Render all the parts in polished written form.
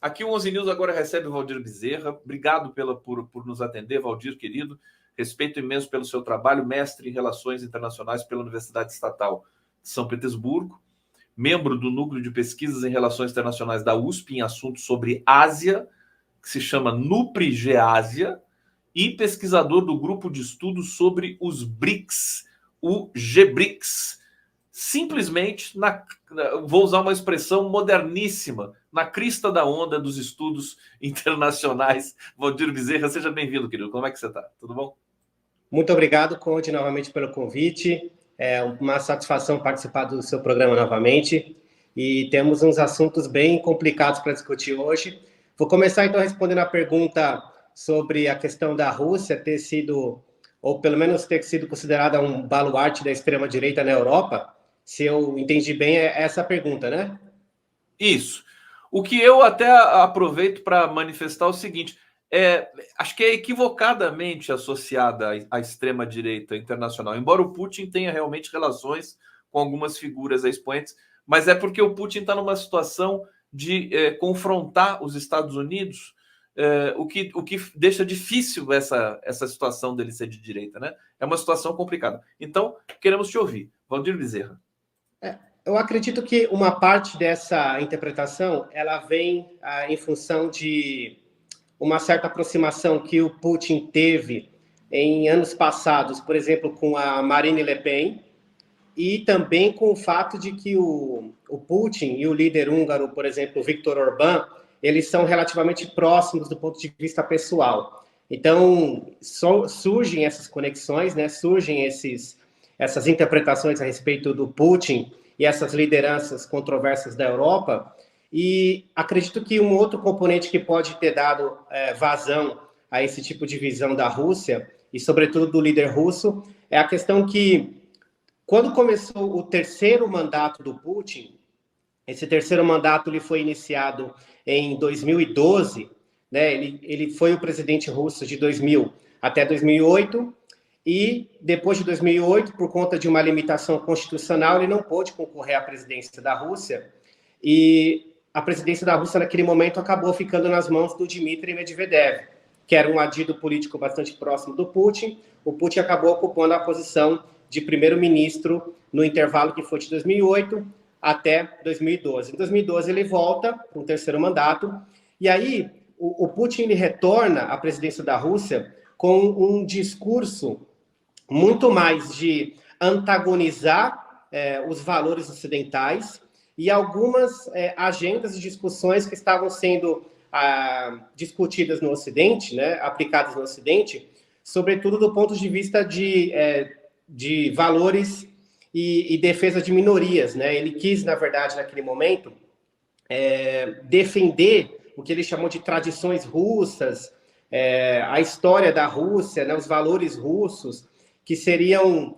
Aqui o 11 News agora recebe o Valdir Bezerra. Obrigado por nos atender, Valdir, querido. Respeito imenso pelo seu trabalho, mestre em Relações Internacionais pela Universidade Estatal de São Petersburgo, membro do Núcleo de Pesquisas em Relações Internacionais da USP em assuntos sobre Ásia, que se chama NUPRI-Geásia, e pesquisador do grupo de estudos sobre os BRICS, o GBRICS. Simplesmente, vou usar uma expressão moderníssima, na crista da onda dos estudos internacionais. Valdir Bezerra, seja bem-vindo, querido. Como é que você está? Tudo bom? Muito obrigado, Conde, novamente pelo convite. É uma satisfação participar do seu programa novamente. E temos uns assuntos bem complicados para discutir hoje. Vou começar, então, respondendo a pergunta sobre a questão da Rússia ter sido, ou pelo menos ter sido considerada um baluarte da extrema-direita na Europa. Se eu entendi bem, é essa a pergunta, né? Isso. O que eu até aproveito para manifestar é o seguinte: acho que é equivocadamente associada à extrema-direita internacional, embora o Putin tenha realmente relações com algumas figuras expoentes, mas é porque o Putin está numa situação de confrontar os Estados Unidos, o que deixa difícil essa situação dele ser de direita, né? É uma situação complicada. Então, queremos te ouvir. Valdir Bezerra. Eu acredito que uma parte dessa interpretação ela vem em função de uma certa aproximação que o Putin teve em anos passados, por exemplo, com a Marine Le Pen, e também com o fato de que o Putin e o líder húngaro, por exemplo, Viktor Orbán, eles são relativamente próximos do ponto de vista pessoal. Então, surgem essas conexões, né? Surgem essas interpretações a respeito do Putin e essas lideranças controversas da Europa, e acredito que um outro componente que pode ter dado vazão a esse tipo de visão da Rússia, e sobretudo do líder russo, é a questão que, quando começou o terceiro mandato do Putin, esse terceiro mandato ele foi iniciado em 2012, né? Ele foi o presidente russo de 2000 até 2008, e depois de 2008, por conta de uma limitação constitucional, ele não pôde concorrer à presidência da Rússia, e a presidência da Rússia, naquele momento, acabou ficando nas mãos do Dmitry Medvedev, que era um adido político bastante próximo do Putin. O Putin acabou ocupando a posição de primeiro-ministro no intervalo que foi de 2008 até 2012. Em 2012, ele volta para um terceiro mandato, e aí o Putin ele retorna à presidência da Rússia com um discurso muito mais de antagonizar os valores ocidentais e algumas agendas e discussões que estavam sendo discutidas no Ocidente, né, aplicadas no Ocidente, sobretudo do ponto de vista de valores e defesa de minorias, né? Ele quis, na verdade, naquele momento, defender o que ele chamou de tradições russas, a história da Rússia, né, os valores russos, que seriam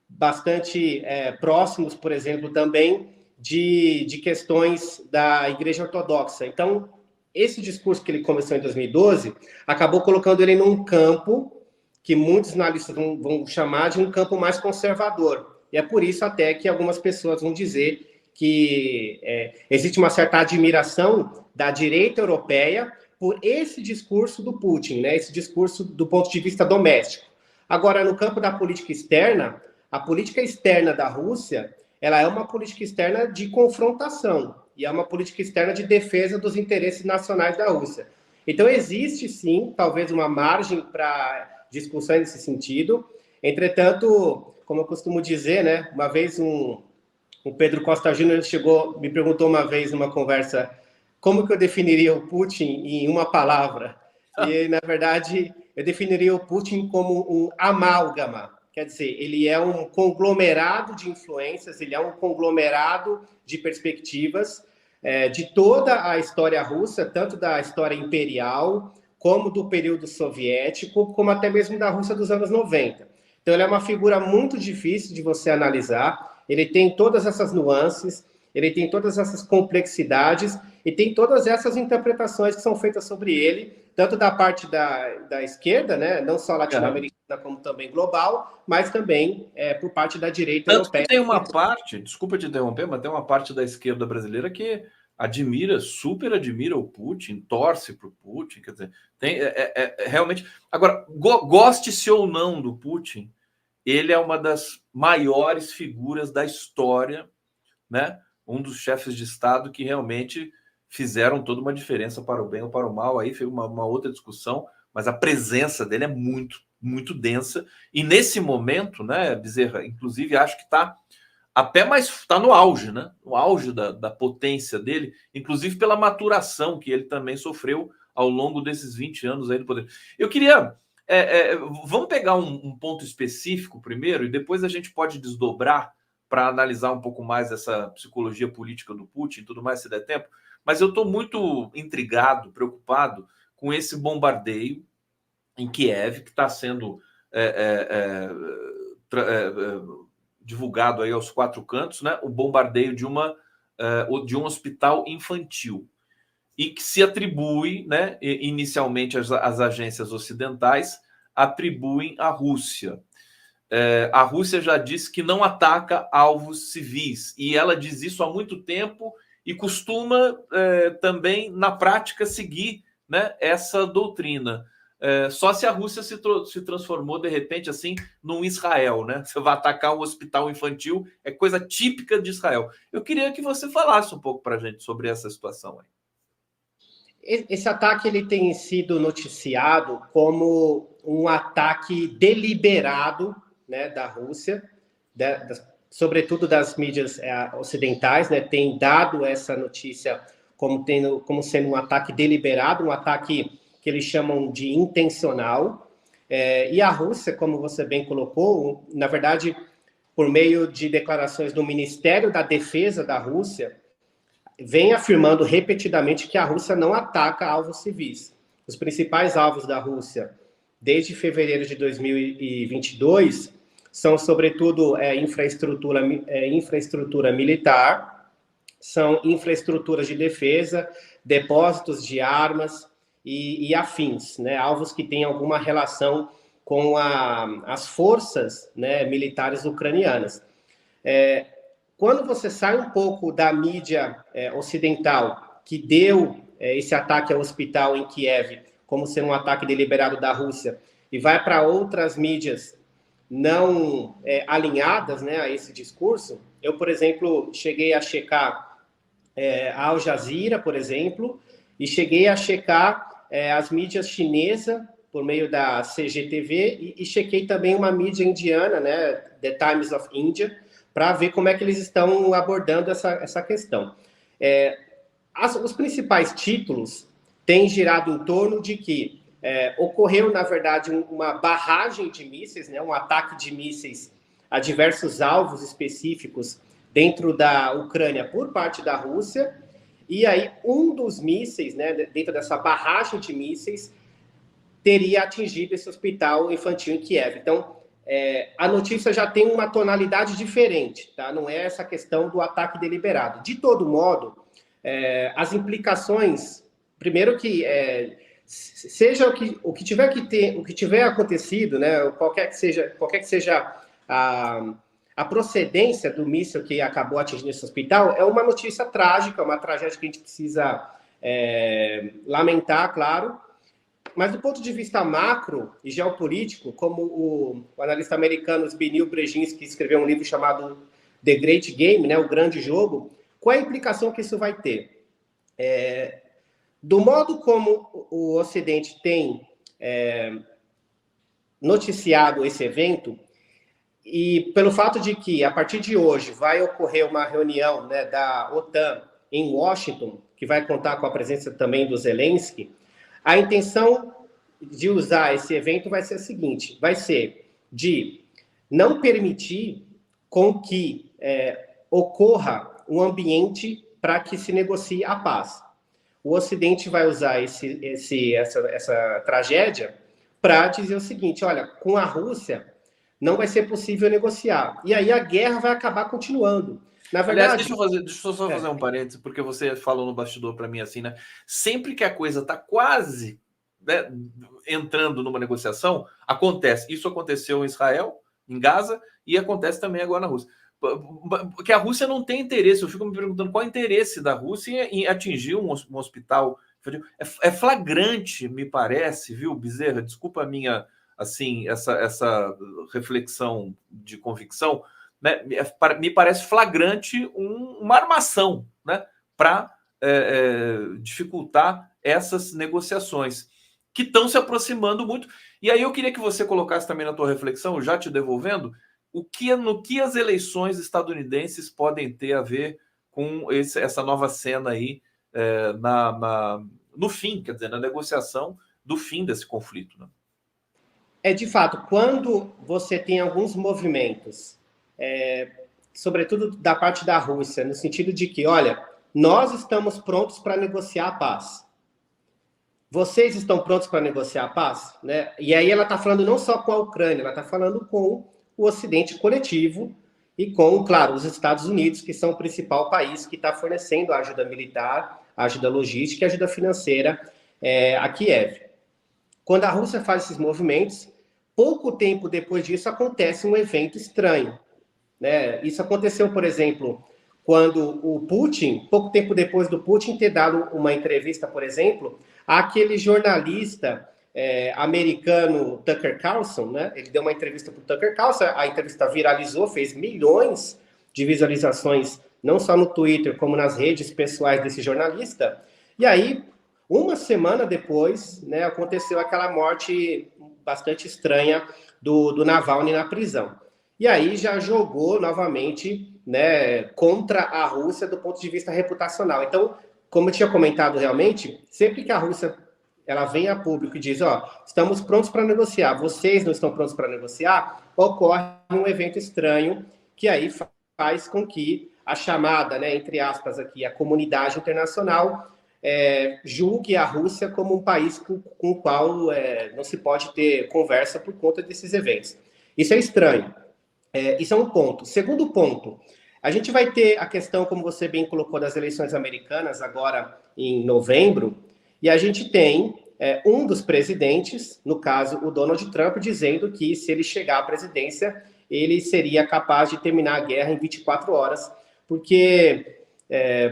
bastante próximos, por exemplo, também de questões da Igreja Ortodoxa. Então, esse discurso que ele começou em 2012 acabou colocando ele num campo que muitos analistas vão chamar de um campo mais conservador. E é por isso até que algumas pessoas vão dizer que existe uma certa admiração da direita europeia por esse discurso do Putin, né? Esse discurso do ponto de vista doméstico. Agora, no campo da política externa, a política externa da Rússia, ela é uma política externa de confrontação e é uma política externa de defesa dos interesses nacionais da Rússia. Então, existe, sim, talvez uma margem para discussão nesse sentido. Entretanto, como eu costumo dizer, né, uma vez o Pedro Costa Júnior me perguntou uma vez numa conversa como que eu definiria o Putin em uma palavra. E, na verdade, eu definiria o Putin como um amálgama. Quer dizer, ele é um conglomerado de influências, ele é um conglomerado de perspectivas de toda a história russa, tanto da história imperial, como do período soviético, como até mesmo da Rússia dos anos 90. Então, ele é uma figura muito difícil de você analisar, ele tem todas essas nuances, ele tem todas essas complexidades e tem todas essas interpretações que são feitas sobre ele, tanto da parte da esquerda, né, não só latino-americana, como também global, mas também por parte da direita europeia. Tem uma parte, desculpa te interromper, mas tem uma parte da esquerda brasileira que super admira o Putin, torce para o Putin, quer dizer, realmente. Agora, goste-se ou não do Putin, ele é uma das maiores figuras da história, né? Um dos chefes de Estado que realmente fizeram toda uma diferença para o bem ou para o mal. Aí foi uma outra discussão, mas a presença dele é muito, muito densa. E nesse momento, né, Bezerra, inclusive, acho que está até mais, está no auge, né? No auge da potência dele, inclusive pela maturação que ele também sofreu ao longo desses 20 anos aí do poder. Eu queria. Vamos pegar um ponto específico primeiro e depois a gente pode desdobrar para analisar um pouco mais essa psicologia política do Putin e tudo mais, se der tempo. Mas eu estou muito intrigado, preocupado com esse bombardeio em Kiev, que está sendo divulgado aí aos quatro cantos, né? O bombardeio de um hospital infantil e que se atribui, né? Inicialmente as agências ocidentais atribuem à Rússia. A Rússia já disse que não ataca alvos civis e ela diz isso há muito tempo e costuma também na prática seguir, né, essa doutrina. Só se a Rússia se transformou de repente assim num Israel, né? Você vai atacar um hospital infantil, é coisa típica de Israel. Eu queria que você falasse um pouco para a gente sobre essa situação aí. Esse ataque ele tem sido noticiado como um ataque deliberado, né, da Rússia, sobretudo das mídias ocidentais, né, tem dado essa notícia como sendo um ataque deliberado, um ataque que eles chamam de intencional. E a Rússia, como você bem colocou, na verdade, por meio de declarações do Ministério da Defesa da Rússia, vem afirmando repetidamente que a Rússia não ataca alvos civis. Os principais alvos da Rússia, desde fevereiro de 2022, são, sobretudo, infraestrutura militar, são infraestruturas de defesa, depósitos de armas e afins, né? Alvos que têm alguma relação com as forças, né, militares ucranianas. Quando você sai um pouco da mídia ocidental, que deu esse ataque ao hospital em Kiev como sendo um ataque deliberado da Rússia, e vai para outras mídias não alinhadas, né, a esse discurso, eu, por exemplo, cheguei a checar a Al Jazeera, por exemplo, e cheguei a checar as mídias chinesas por meio da CGTV e chequei também uma mídia indiana, né, The Times of India, para ver como é que eles estão abordando essa questão. Os principais títulos têm girado em torno de que ocorreu, na verdade, uma barragem de mísseis, né, um ataque de mísseis a diversos alvos específicos dentro da Ucrânia por parte da Rússia, e aí um dos mísseis, né, dentro dessa barragem de mísseis, teria atingido esse hospital infantil em Kiev. Então, a notícia já tem uma tonalidade diferente, tá? Não é essa questão do ataque deliberado. De todo modo, as implicações, primeiro que seja o que tiver acontecido, né? Qualquer que seja a procedência do míssil que acabou atingindo esse hospital, é uma notícia trágica, uma tragédia que a gente precisa lamentar, claro. Mas do ponto de vista macro e geopolítico, como o analista americano Zbigniew Brzezinski escreveu um livro chamado The Great Game, né, o grande jogo, qual é a implicação que isso vai ter? Do modo como o Ocidente tem noticiado esse evento, e pelo fato de que, a partir de hoje, vai ocorrer uma reunião, né, da OTAN em Washington, que vai contar com a presença também do Zelensky, a intenção de usar esse evento vai ser a seguinte, vai ser de não permitir com que ocorra um ambiente para que se negocie a paz. O Ocidente vai usar essa tragédia para dizer o seguinte, olha, com a Rússia não vai ser possível negociar. E aí a guerra vai acabar continuando. Na verdade, aliás, deixa eu só fazer um parênteses, porque você falou no bastidor para mim assim, né? Sempre que a coisa está quase, né, entrando numa negociação, acontece. Isso aconteceu em Israel, em Gaza, e acontece também agora na Rússia. que a Rússia não tem interesse. Eu fico me perguntando qual é o interesse da Rússia em atingir um hospital. É flagrante, me parece, viu, Bezerra? Desculpa a minha, assim, essa reflexão de convicção, né? Me parece flagrante uma armação, né, para dificultar essas negociações que estão se aproximando muito. E aí eu queria que você colocasse também na tua reflexão, já te devolvendo, no que as eleições estadunidenses podem ter a ver com essa nova cena aí no fim, quer dizer, na negociação do fim desse conflito, né? De fato, quando você tem alguns movimentos, sobretudo da parte da Rússia, no sentido de que, olha, nós estamos prontos para negociar a paz. Vocês estão prontos para negociar a paz? Né? E aí ela está falando não só com a Ucrânia, ela está falando com o Ocidente coletivo e com, claro, os Estados Unidos, que são o principal país que está fornecendo a ajuda militar, a ajuda logística e a ajuda financeira a Kiev. Quando a Rússia faz esses movimentos, pouco tempo depois disso acontece um evento estranho. Né? Isso aconteceu, por exemplo, quando o Putin, pouco tempo depois do Putin ter dado uma entrevista, por exemplo, àquele jornalista americano Tucker Carlson, né? Ele deu uma entrevista para o Tucker Carlson, a entrevista viralizou, fez milhões de visualizações, não só no Twitter, como nas redes pessoais desse jornalista. E aí, uma semana depois, né, aconteceu aquela morte bastante estranha do Navalny na prisão. E aí já jogou novamente, né, contra a Rússia do ponto de vista reputacional. Então, como eu tinha comentado realmente, sempre que a Rússia ela vem a público e diz, estamos prontos para negociar, vocês não estão prontos para negociar, ocorre um evento estranho que aí faz com que a chamada, né, entre aspas aqui, a comunidade internacional julgue a Rússia como um país com o qual não se pode ter conversa por conta desses eventos. Isso é estranho. Isso é um ponto. Segundo ponto, a gente vai ter a questão, como você bem colocou, das eleições americanas agora em novembro, e a gente tem um dos presidentes, no caso o Donald Trump, dizendo que se ele chegar à presidência, ele seria capaz de terminar a guerra em 24 horas, porque,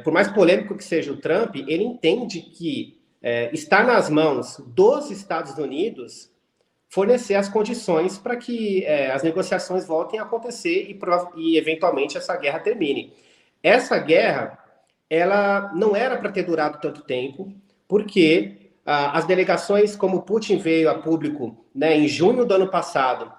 por mais polêmico que seja o Trump, ele entende que está nas mãos dos Estados Unidos fornecer as condições para que as negociações voltem a acontecer e, eventualmente, essa guerra termine. Essa guerra, ela não era para ter durado tanto tempo, porque as delegações, como Putin veio a público, né, em junho do ano passado,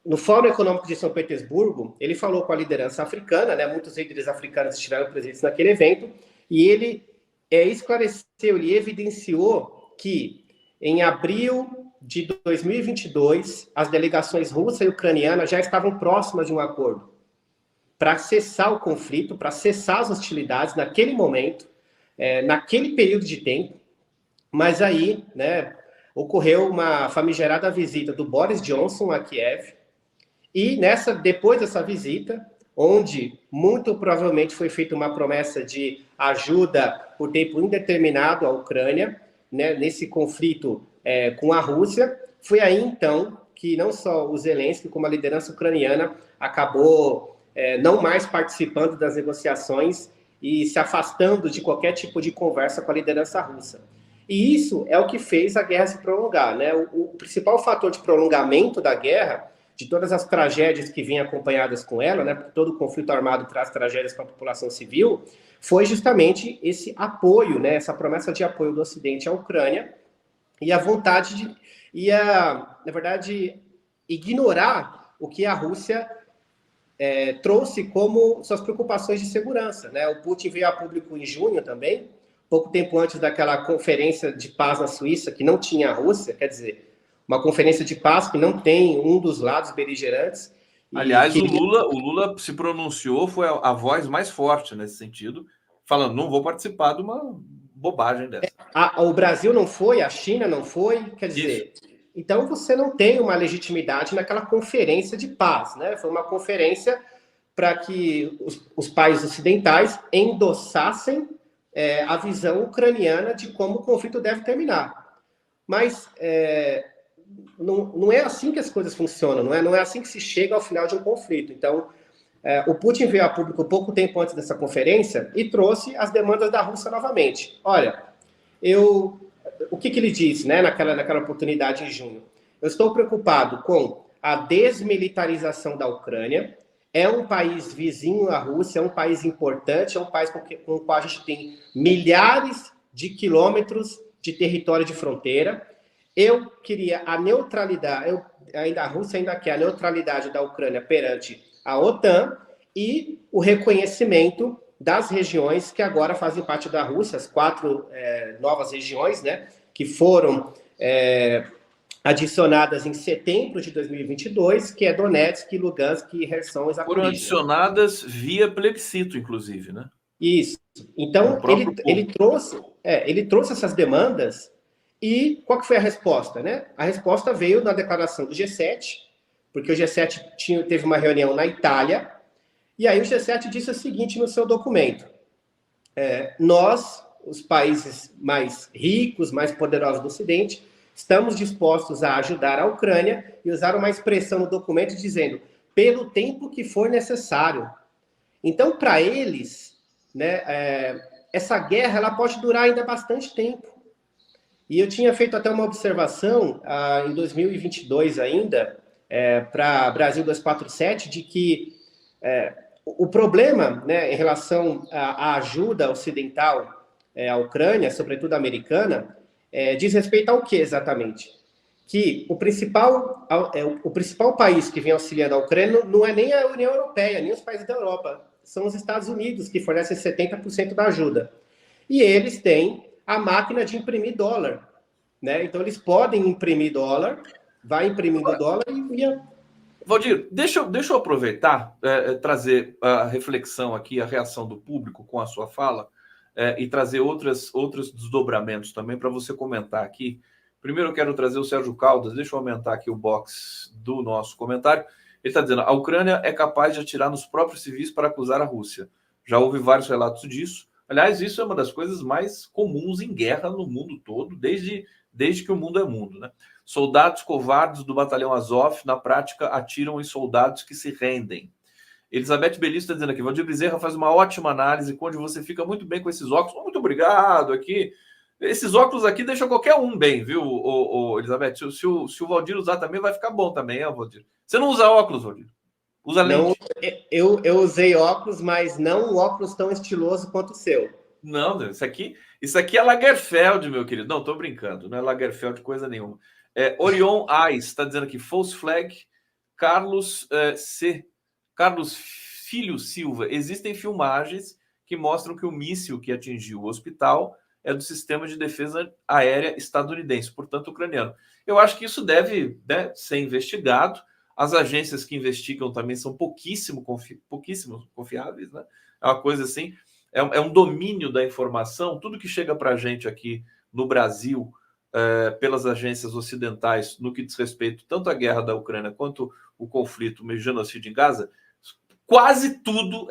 no Fórum Econômico de São Petersburgo, ele falou com a liderança africana, né, muitos líderes africanos estiveram presentes naquele evento, e ele esclareceu, ele evidenciou que em abril de 2022, as delegações russa e ucraniana já estavam próximas de um acordo para cessar o conflito, para cessar as hostilidades naquele momento, naquele período de tempo. Mas aí, né, ocorreu uma famigerada visita do Boris Johnson a Kiev, e depois dessa visita, onde muito provavelmente foi feita uma promessa de ajuda por tempo indeterminado à Ucrânia, né, nesse conflito com a Rússia, foi aí então que não só o Zelensky, como a liderança ucraniana acabou não mais participando das negociações e se afastando de qualquer tipo de conversa com a liderança russa. E isso é o que fez a guerra se prolongar, né? O principal fator de prolongamento da guerra, de todas as tragédias que vinham acompanhadas com ela, né? Porque todo conflito armado traz tragédias para a população civil, foi justamente esse apoio, né? Essa promessa de apoio do Ocidente à Ucrânia e a vontade na verdade, ignorar o que a Rússia trouxe como suas preocupações de segurança, né? O Putin veio a público em junho também, pouco tempo antes daquela conferência de paz na Suíça, que não tinha a Rússia, quer dizer, uma conferência de paz que não tem um dos lados beligerantes. Aliás, o Lula se pronunciou, foi a voz mais forte nesse sentido, falando, não vou participar de uma bobagem dessa. O Brasil não foi, a China não foi, quer dizer... Isso. Então, você não tem uma legitimidade naquela conferência de paz, né? Foi uma conferência para que os países ocidentais endossassem a visão ucraniana de como o conflito deve terminar. Mas não é assim que as coisas funcionam, não é assim que se chega ao final de um conflito. Então, o Putin veio a público pouco tempo antes dessa conferência e trouxe as demandas da Rússia novamente. Olha, o que ele disse, né, naquela oportunidade em junho? Eu estou preocupado com a desmilitarização da Ucrânia. É um país vizinho à Rússia, é um país importante, é um país com o qual a gente tem milhares de quilômetros de território de fronteira. Eu queria a neutralidade, a Rússia ainda quer a neutralidade da Ucrânia perante a OTAN e o reconhecimento das regiões que agora fazem parte da Rússia, as 4 novas regiões, né, que foram adicionadas em setembro de 2022, que é Donetsk, Lugansk e Kherson e Zaporizhia. Foram adicionadas via plebiscito, inclusive, né? Isso. Então, ele trouxe essas demandas e qual que foi a resposta, né? A resposta veio na declaração do G7, porque o G7 teve uma reunião na Itália, e aí o G7 disse o seguinte no seu documento: nós, os países mais ricos, mais poderosos do Ocidente, estamos dispostos a ajudar a Ucrânia, e usaram uma expressão no documento dizendo, pelo tempo que for necessário. Então, para eles, né, essa guerra ela pode durar ainda bastante tempo. E eu tinha feito até uma observação em 2022 ainda, para Brasil 247, de que o problema, né, em relação à ajuda ocidental à Ucrânia, sobretudo americana, diz respeito ao que exatamente? Que o principal país que vem auxiliando a Ucrânia não é nem a União Europeia, nem os países da Europa, são os Estados Unidos, que fornecem 70% da ajuda. E eles têm a máquina de imprimir dólar, né? Então, eles podem imprimir dólar, vai imprimindo dólar e... Valdir, deixa eu aproveitar, trazer a reflexão aqui, a reação do público com a sua fala, e trazer outros desdobramentos também para você comentar aqui. Primeiro eu quero trazer o Sérgio Caldas, deixa eu aumentar aqui o box do nosso comentário. Ele está dizendo, a Ucrânia é capaz de atirar nos próprios civis para acusar a Rússia. Já houve vários relatos disso. Aliás, isso é uma das coisas mais comuns em guerra no mundo todo, desde que o mundo é mundo, né? Soldados covardes do batalhão Azov, na prática, atiram em soldados que se rendem. Elizabeth Belissa está dizendo aqui, Valdir Bezerra faz uma ótima análise, onde você fica muito bem com esses óculos. Muito obrigado aqui. Esses óculos aqui deixam qualquer um bem, viu, Elizabeth? Se o Valdir usar também, vai ficar bom também, Valdir? Você não usa óculos, Valdir? Usa lente? Não, eu usei óculos, mas não um óculos tão estiloso quanto o seu. Não, isso aqui é Lagerfeld, meu querido. Não, tô brincando, não é Lagerfeld coisa nenhuma. Orion Ais está dizendo aqui, false flag, Carlos Filho Silva. Existem filmagens que mostram que o míssil que atingiu o hospital é do sistema de defesa aérea estadunidense, portanto ucraniano. Eu acho que isso deve, né, ser investigado. As agências que investigam também são pouquíssimo confiáveis, né? É uma coisa assim, é um domínio da informação. Tudo que chega para a gente aqui no Brasil, pelas agências ocidentais, no que diz respeito tanto à guerra da Ucrânia quanto o conflito, o genocídio em Gaza, quase tudo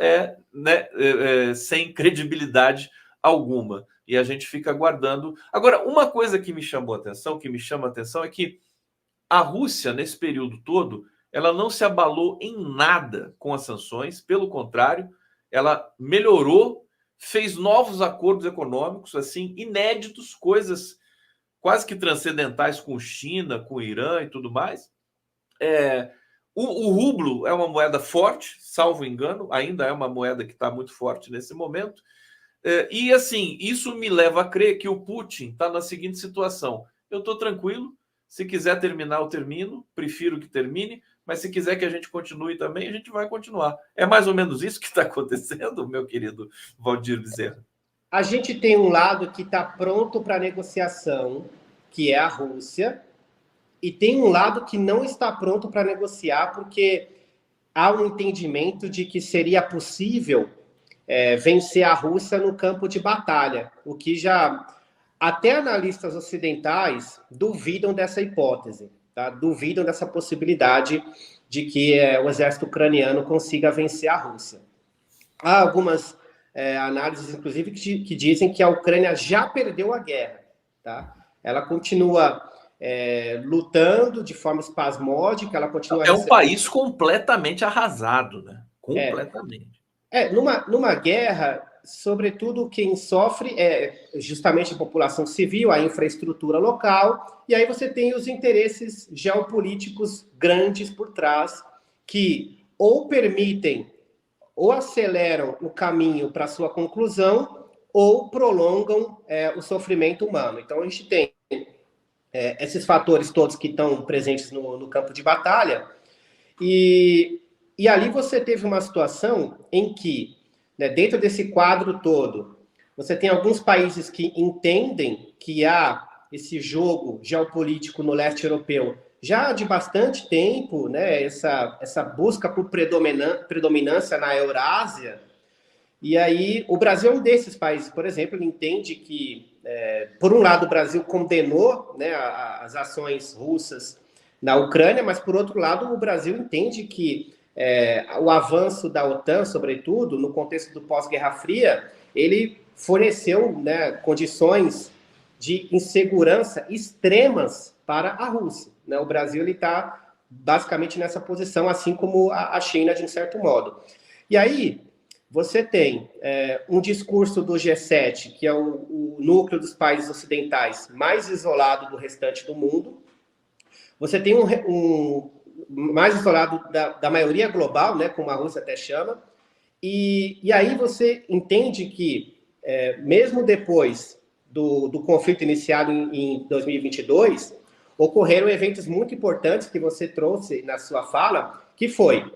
sem credibilidade alguma. E a gente fica aguardando. Agora, uma coisa que me chama a atenção é que a Rússia, nesse período todo, ela não se abalou em nada com as sanções, pelo contrário, ela melhorou, fez novos acordos econômicos, assim, inéditos, coisas quase que transcendentais com China, com Irã e tudo mais. O rublo é uma moeda forte, salvo engano, ainda é uma moeda que está muito forte nesse momento. E, assim, isso me leva a crer que o Putin está na seguinte situação. Eu estou tranquilo, se quiser terminar, eu termino, prefiro que termine, mas se quiser que a gente continue também, a gente vai continuar. É mais ou menos isso que está acontecendo, meu querido Valdir Bezerra? A gente tem um lado que está pronto para negociação, que é a Rússia, e tem um lado que não está pronto para negociar, porque há um entendimento de que seria possível vencer a Rússia no campo de batalha, o que já até analistas ocidentais duvidam dessa hipótese, tá? Duvidam dessa possibilidade de que o exército ucraniano consiga vencer a Rússia. Há algumas análises, inclusive, que dizem que a Ucrânia já perdeu a guerra, tá? Ela continua lutando de forma espasmódica, ela continua... É um país completamente arrasado, né? Completamente. Numa guerra, sobretudo quem sofre é justamente a população civil, a infraestrutura local, e aí você tem os interesses geopolíticos grandes por trás, que ou permitem ou aceleram o caminho para sua conclusão ou prolongam o sofrimento humano. Então, a gente tem esses fatores todos que estão presentes no campo de batalha, e ali você teve uma situação em que, né, dentro desse quadro todo, você tem alguns países que entendem que há esse jogo geopolítico no leste europeu já de bastante tempo, né, essa busca por predominância na Eurásia. E aí, o Brasil é um desses países, por exemplo, ele entende que, por um lado, o Brasil condenou, né, as ações russas na Ucrânia, mas, por outro lado, o Brasil entende que o avanço da OTAN, sobretudo, no contexto do pós-Guerra Fria, ele forneceu, né, condições de insegurança extremas para a Rússia. Né? O Brasil está basicamente nessa posição, assim como a China, de um certo modo. E aí, você tem um discurso do G7, que é o núcleo dos países ocidentais mais isolado do restante do mundo. Você tem um mais isolado da maioria global, né, como a Rússia até chama. E aí você entende que, mesmo depois do conflito iniciado em 2022, ocorreram eventos muito importantes que você trouxe na sua fala, que foi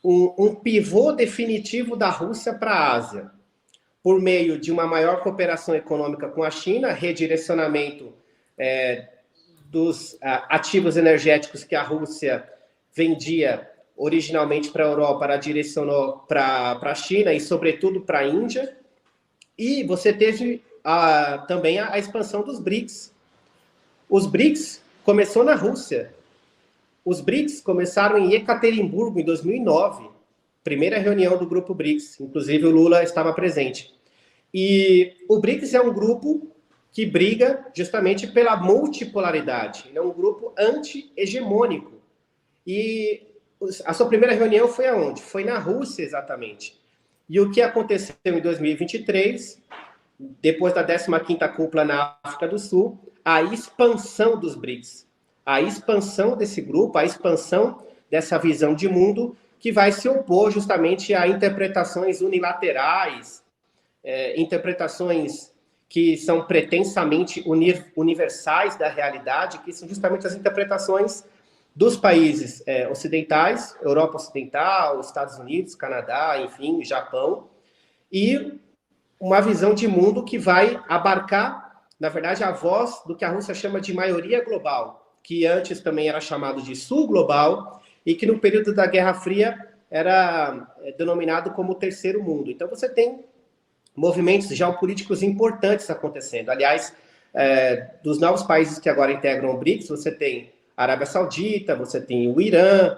um pivô definitivo da Rússia para a Ásia, por meio de uma maior cooperação econômica com a China, redirecionamento dos ativos energéticos que a Rússia vendia originalmente para a Europa, ela direcionou para a China e, sobretudo, para a Índia. E você teve também a expansão dos BRICS. Os BRICS começou na Rússia. Os BRICS começaram em Ekaterimburgo, em 2009. Primeira reunião do grupo BRICS. Inclusive, o Lula estava presente. E o BRICS é um grupo que briga justamente pela multipolaridade. Ele é um grupo anti-hegemônico. E a sua primeira reunião foi aonde? Foi na Rússia, exatamente. E o que aconteceu em 2023, depois da 15ª cúpula na África do Sul, a expansão dos BRICS. A expansão desse grupo, a expansão dessa visão de mundo que vai se opor justamente a interpretações unilaterais, interpretações que são pretensamente universais da realidade, que são justamente as interpretações dos países ocidentais, Europa Ocidental, Estados Unidos, Canadá, enfim, Japão, e uma visão de mundo que vai abarcar, na verdade, a voz do que a Rússia chama de maioria global, que antes também era chamado de sul global, e que no período da Guerra Fria era denominado como terceiro mundo. Então você tem movimentos geopolíticos importantes acontecendo. Aliás, dos novos países que agora integram o BRICS, você tem a Arábia Saudita, você tem o Irã,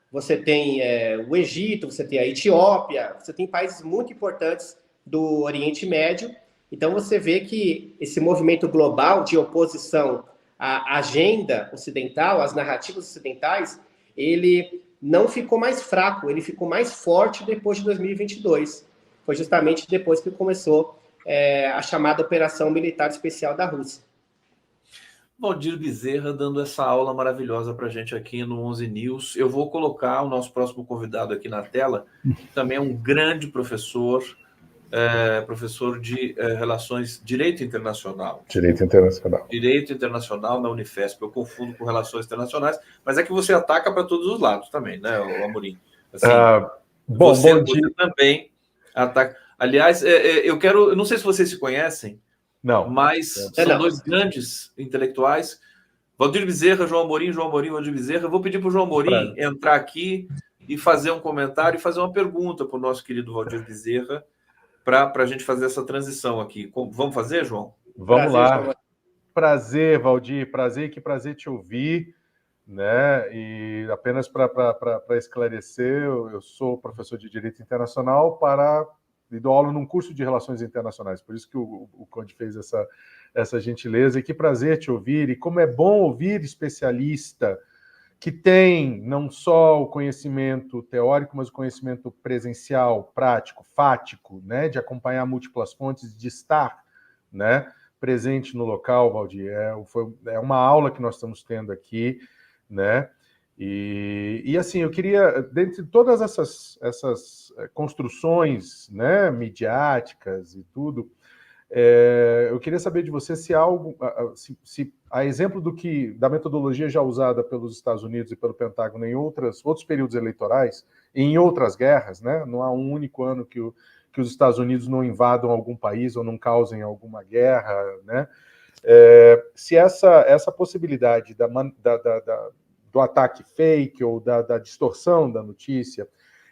você tem o Egito, você tem a Etiópia, você tem países muito importantes do Oriente Médio. Então você vê que esse movimento global de oposição à agenda ocidental, às narrativas ocidentais, ele não ficou mais fraco, ele ficou mais forte depois de 2022. Foi justamente depois que começou a chamada Operação Militar Especial da Rússia. Valdir Bezerra dando essa aula maravilhosa para a gente aqui no 11 News. Eu vou colocar o nosso próximo convidado aqui na tela, que também é um grande professor, professor de Relações Direito Internacional. Direito Internacional na Unifesp. Eu confundo com Relações Internacionais, mas é que você ataca para todos os lados também, né, Amorim? Assim, você também ataca. Aliás, eu não sei se vocês se conhecem, não, mas são dois grandes intelectuais, Valdir Bezerra, João Amorim, Valdir Bezerra. Eu vou pedir para o João Amorim entrar aqui e fazer um comentário e fazer uma pergunta para o nosso querido Valdir Bezerra, para a gente fazer essa transição aqui. Vamos fazer, João? Vamos lá. Prazer, Valdir, que prazer te ouvir, né? E apenas para esclarecer, eu sou professor de Direito Internacional para e dou aula num curso de Relações Internacionais, por isso que o Conde fez essa gentileza, e que prazer te ouvir, e como é bom ouvir especialista que tem não só o conhecimento teórico, mas o conhecimento presencial, prático, fático, né, de acompanhar múltiplas fontes, de estar, né, presente no local, Valdir. É uma aula que nós estamos tendo aqui, né? E assim, eu queria, dentre todas essas construções, né, midiáticas e tudo, eu queria saber de você se algo, se a exemplo da metodologia já usada pelos Estados Unidos e pelo Pentágono em outros períodos eleitorais, e em outras guerras, né? Não há um único ano que os Estados Unidos não invadam algum país ou não causem alguma guerra, né? Se essa possibilidade do ataque fake ou da distorção da notícia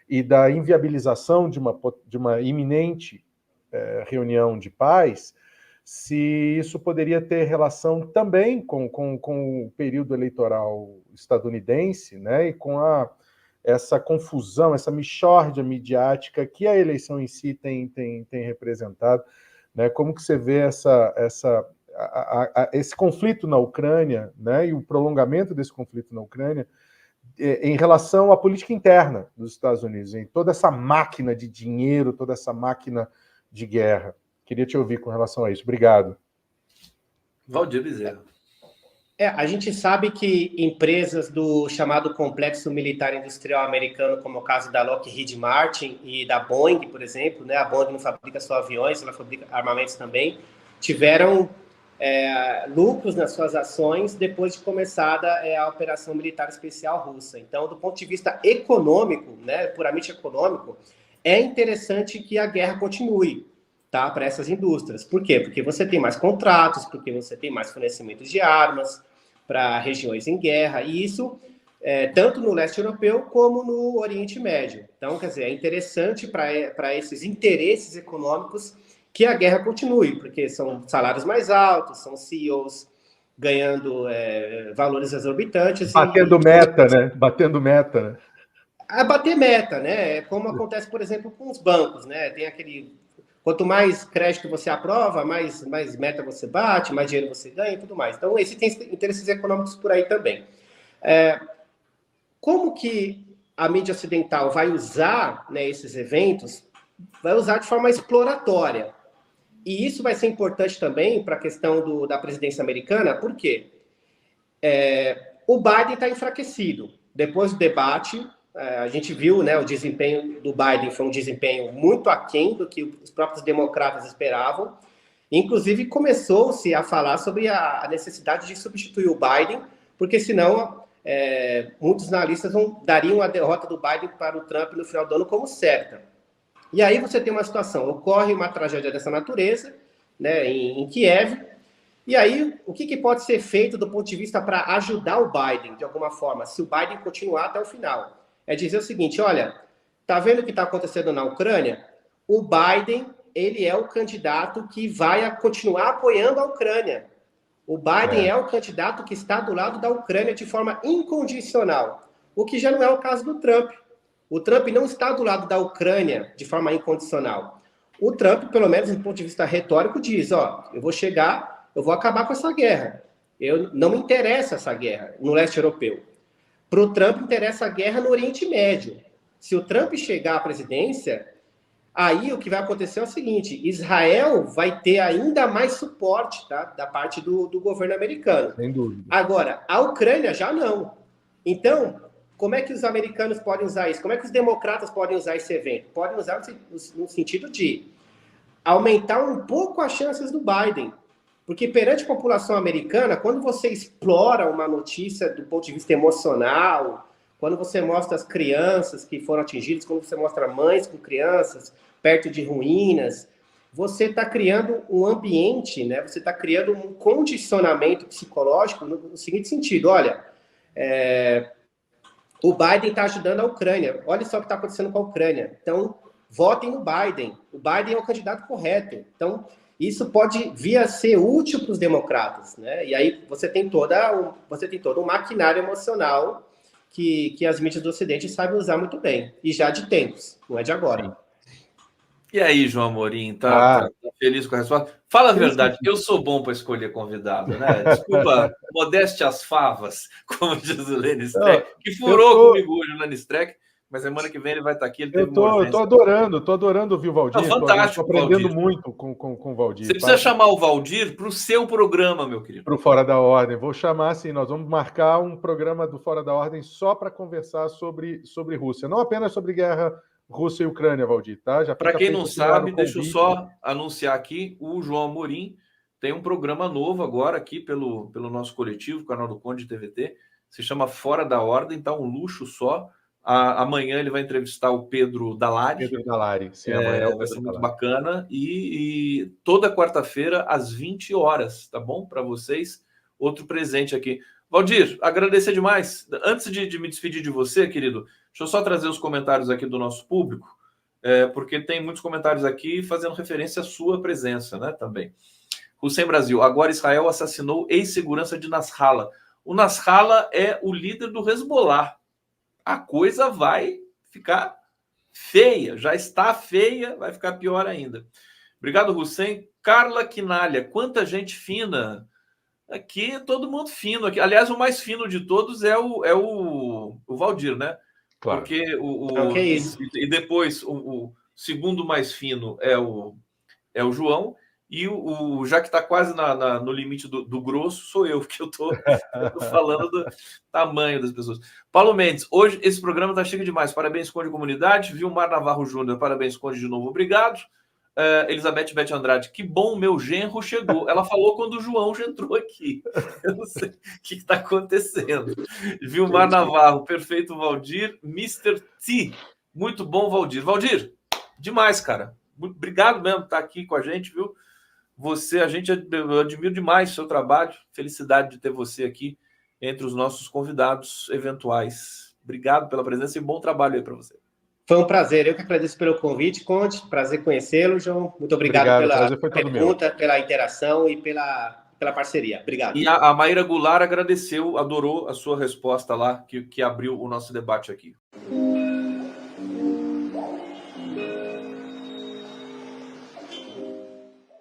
e da inviabilização de uma iminente reunião de paz, se isso poderia ter relação também com o período eleitoral estadunidense, né, e com essa confusão, essa mixórdia midiática que a eleição em si tem representado, né? Como que você vê esse conflito na Ucrânia, né, e o prolongamento desse conflito na Ucrânia em relação à política interna dos Estados Unidos, em toda essa máquina de dinheiro, toda essa máquina de guerra? Queria te ouvir com relação a isso. Obrigado. Valdir Bezerra. A gente sabe que empresas do chamado complexo militar industrial americano, como é o caso da Lockheed Martin e da Boeing, por exemplo, né? A Boeing não fabrica só aviões, ela fabrica armamentos também, tiveram lucros nas suas ações depois de começada a operação militar especial russa. Então, do ponto de vista econômico, né, puramente econômico, é interessante que a guerra continue, tá, para essas indústrias. Por quê? Porque você tem mais contratos, porque você tem mais fornecimento de armas para regiões em guerra, e isso tanto no leste europeu como no Oriente Médio. Então, quer dizer, é interessante para esses interesses econômicos que a guerra continue, porque são salários mais altos, são CEOs ganhando valores exorbitantes. Batendo meta, né? Batendo meta, né? Bater meta, né? Como acontece, por exemplo, com os bancos, né? Tem aquele... Quanto mais crédito você aprova, mais meta você bate, mais dinheiro você ganha e tudo mais. Então, existem interesses econômicos por aí também. Como que a mídia ocidental vai usar, né, esses eventos? Vai usar de forma exploratória. E isso vai ser importante também para a questão da presidência americana, porque o Biden está enfraquecido. Depois do debate, a gente viu, né, o desempenho do Biden foi um desempenho muito aquém do que os próprios democratas esperavam. Inclusive, começou-se a falar sobre a necessidade de substituir o Biden, porque senão muitos analistas dariam a derrota do Biden para o Trump no final do ano como certa. E aí você tem uma situação, ocorre uma tragédia dessa natureza, né, em Kiev, e aí o que pode ser feito do ponto de vista para ajudar o Biden, de alguma forma, se o Biden continuar até o final? É dizer o seguinte, olha, tá vendo o que está acontecendo na Ucrânia? O Biden, ele é o candidato que vai continuar apoiando a Ucrânia. O Biden é o candidato que está do lado da Ucrânia de forma incondicional, o que já não é o caso do Trump. O Trump não está do lado da Ucrânia de forma incondicional. O Trump, pelo menos do ponto de vista retórico, diz, eu vou chegar, eu vou acabar com essa guerra. Não me interessa essa guerra no leste europeu. Para o Trump interessa a guerra no Oriente Médio. Se o Trump chegar à presidência, aí o que vai acontecer é o seguinte, Israel vai ter ainda mais suporte, tá, da parte do governo americano. Sem dúvida. Agora, a Ucrânia já não. Então, como é que os americanos podem usar isso? Como é que os democratas podem usar esse evento? Podem usar no sentido de aumentar um pouco as chances do Biden. Porque perante a população americana, quando você explora uma notícia do ponto de vista emocional, quando você mostra as crianças que foram atingidas, quando você mostra mães com crianças perto de ruínas, você está criando um ambiente, né? Você está criando um condicionamento psicológico no seguinte sentido, olha, o Biden está ajudando a Ucrânia, olha só o que está acontecendo com a Ucrânia, então votem no Biden, o Biden é o candidato correto, então isso pode vir a ser útil para os democratas, né? E aí você tem todo um maquinário emocional que as mídias do Ocidente sabem usar muito bem, e já de tempos, não é de agora. E aí, João Amorim, tá feliz com a resposta? Fala a verdade, eu sou bom para escolher convidado, né? Desculpa, modéstia às favas, como diz o Lenny Streck, que furou comigo hoje o Lenny Streck, mas semana que vem ele vai estar aqui, ele teve uma urgência. Eu tô adorando ouvir o Valdir. Fantástico, tô aprendendo Valdir. Muito com o Valdir. Você precisa chamar o Valdir para o seu programa, meu querido. Para o Fora da Ordem. Vou chamar assim, nós vamos marcar um programa do Fora da Ordem só para conversar sobre Rússia, não apenas sobre guerra Rússia e Ucrânia, Valdir, tá? Para quem não sabe, deixa eu só anunciar aqui, o João Amorim tem um programa novo agora aqui pelo nosso coletivo, canal do Conde TVT, se chama Fora da Ordem, tá um luxo só. Amanhã ele vai entrevistar o Pedro Dalari. Sim, amanhã vai ser muito bacana. E toda quarta-feira, às 20 horas, tá bom? Para vocês, outro presente aqui. Valdir, agradecer demais. Antes de me despedir de você, querido, deixa eu só trazer os comentários aqui do nosso público, porque tem muitos comentários aqui fazendo referência à sua presença, né? Também. Hussein Brasil, agora Israel assassinou ex-segurança de Nasrallah. O Nasrallah é o líder do Hezbollah. A coisa vai ficar feia, já está feia, vai ficar pior ainda. Obrigado, Hussein. Carla Quinalha, quanta gente fina. Aqui, todo mundo fino. Aqui. Aliás, o mais fino de todos é o Valdir, né? Claro. Porque que é isso? E depois, o segundo mais fino é o João. E já que está quase no limite do grosso, sou eu, porque eu estou falando do tamanho das pessoas. Paulo Mendes, hoje esse programa está chique demais. Parabéns, Conde Comunidade. Vilmar Navarro Júnior, parabéns, Conde, de novo. Obrigado. Elizabeth Beth Andrade, que bom, meu genro chegou. Ela falou quando o João já entrou aqui. Eu não sei o que está acontecendo. Vilmar Navarro, perfeito, Valdir. Mr. T, muito bom, Valdir. Valdir, demais, cara. Obrigado mesmo por estar aqui com a gente, viu? Eu admiro demais o seu trabalho. Felicidade de ter você aqui entre os nossos convidados eventuais. Obrigado pela presença e bom trabalho aí para você. Foi um prazer. Eu que agradeço pelo convite, Conde. Prazer conhecê-lo, João. Muito obrigado pela pergunta, pela interação e pela parceria. Obrigado. E a Maíra Goulart agradeceu, adorou a sua resposta lá, que abriu o nosso debate aqui.